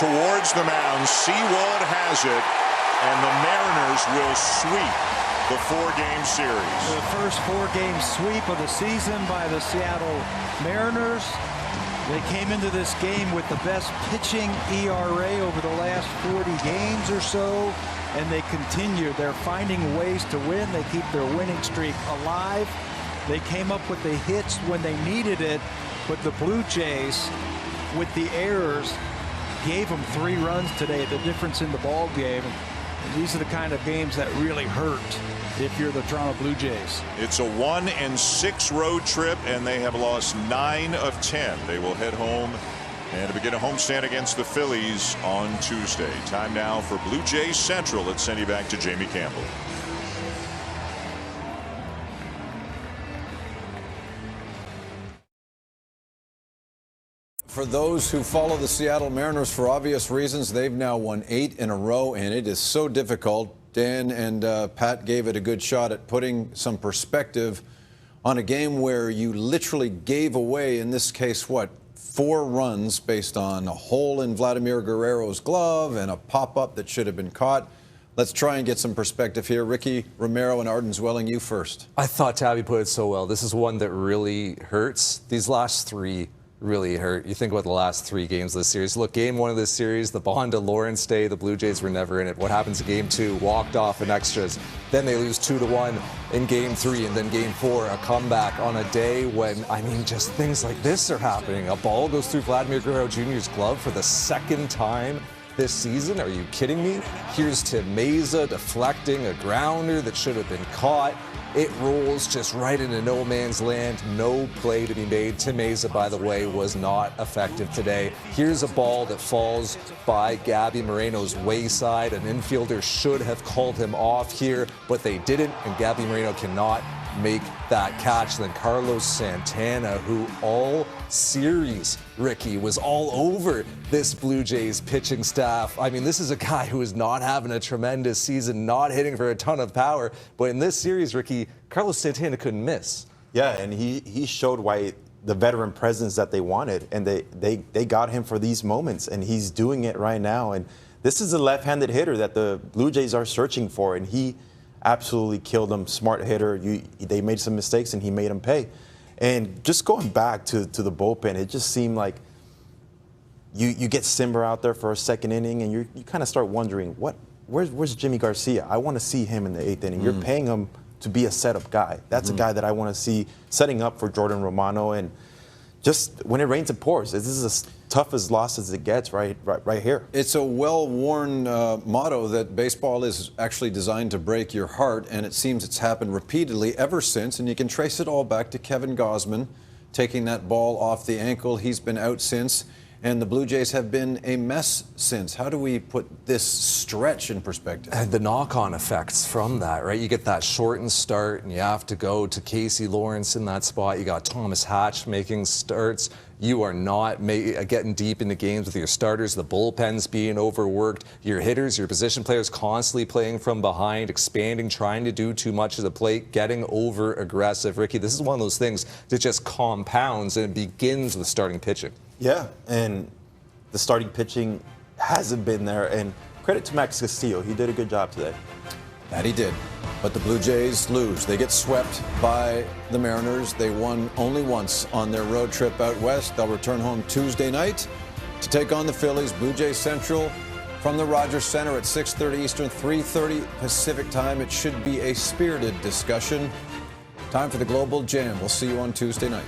towards the mound. Sewald has it, and the Mariners will sweep the 4-game series. The first 4-game sweep of the season by the Seattle Mariners. They came into this game with the best pitching ERA over the last 40 games or so, and they continue. They're finding ways to win. They keep their winning streak alive. They came up with the hits when they needed it, but the Blue Jays, with the errors, gave them 3 runs today, the difference in the ball game. These are the kind of games that really hurt if you're the Toronto Blue Jays. It's a 1-6 road trip, and they have lost 9 of 10. They will head home and to begin a homestand against the Phillies on Tuesday. Time now for Blue Jays Central. Let's send you back to Jamie Campbell. For those who follow the Seattle Mariners for obvious reasons, they've now won 8 in a row, and it is so difficult. Dan and Pat gave it a good shot at putting some perspective on a game where you literally gave away, in this case, 4 runs based on a hole in Vladimir Guerrero's glove and a pop-up that should have been caught. Let's try and get some perspective here. Ricky Romero and Arden Zwelling, you first. I thought Tabby put it so well. This is one that really hurts. These last 3 really hurt. You think about the last 3 games of the series. Look, game 1 of this series, the Bond to Lawrence day, the Blue Jays were never in it. What happens in game 2? Walked off in extras. Then they lose 2-1 in game 3, and then game 4, a comeback on a day when, I mean, just things like this are happening. A ball goes through Vladimir Guerrero Jr.'s glove for the 2nd time this season. Are you kidding me? Here's Tim Meza deflecting a grounder that should have been caught. It rolls just right into no man's land. No play to be made. Tim Meza, by the way, was not effective today. Here's a ball that falls by Gabby Moreno's wayside. An infielder should have called him off here, but they didn't, and Gabby Moreno cannot make that catch. Then Carlos Santana, who all series, Ricky, was all over this Blue Jays pitching staff. I mean, this is a guy who is not having a tremendous season, not hitting for a ton of power. But in this series, Ricky, Carlos Santana couldn't miss. Yeah, and he showed why the veteran presence that they wanted, and they got him for these moments, and he's doing it right now. And this is a left-handed hitter that the Blue Jays are searching for, and he absolutely killed them. Smart hitter. They made some mistakes, and he made them pay. And just going back to the bullpen, it just seemed like you get Simber out there for a 2nd inning, and you kind of start wondering, where's Jimmy Garcia? I want to see him in the 8th inning. You're paying him to be a setup guy. That's a guy that I want to see setting up for Jordan Romano. And just when it rains, it pours. This is as tough as loss as it gets right here. It's a well-worn motto that baseball is actually designed to break your heart, and it seems it's happened repeatedly ever since, and you can trace it all back to Kevin Gausman taking that ball off the ankle. He's been out since, and the Blue Jays have been a mess since. How do we put this stretch in perspective? And the knock-on effects from that, right? You get that shortened start, and you have to go to Casey Lawrence in that spot. You got Thomas Hatch making starts. You are not getting deep into games with your starters. The bullpen's being overworked. Your hitters, your position players constantly playing from behind, expanding, trying to do too much of the plate, getting over-aggressive. Ricky, this is one of those things that just compounds, and it begins with starting pitching. Yeah, and the starting pitching hasn't been there. And credit to Max Castillo. He did a good job today. That he did. But the Blue Jays lose. They get swept by the Mariners. They won only once on their road trip out west. They'll return home Tuesday night to take on the Phillies. Blue Jays Central from the Rogers Center at 6:30 Eastern, 3:30 Pacific time. It should be a spirited discussion. Time for the Global Jam. We'll see you on Tuesday night.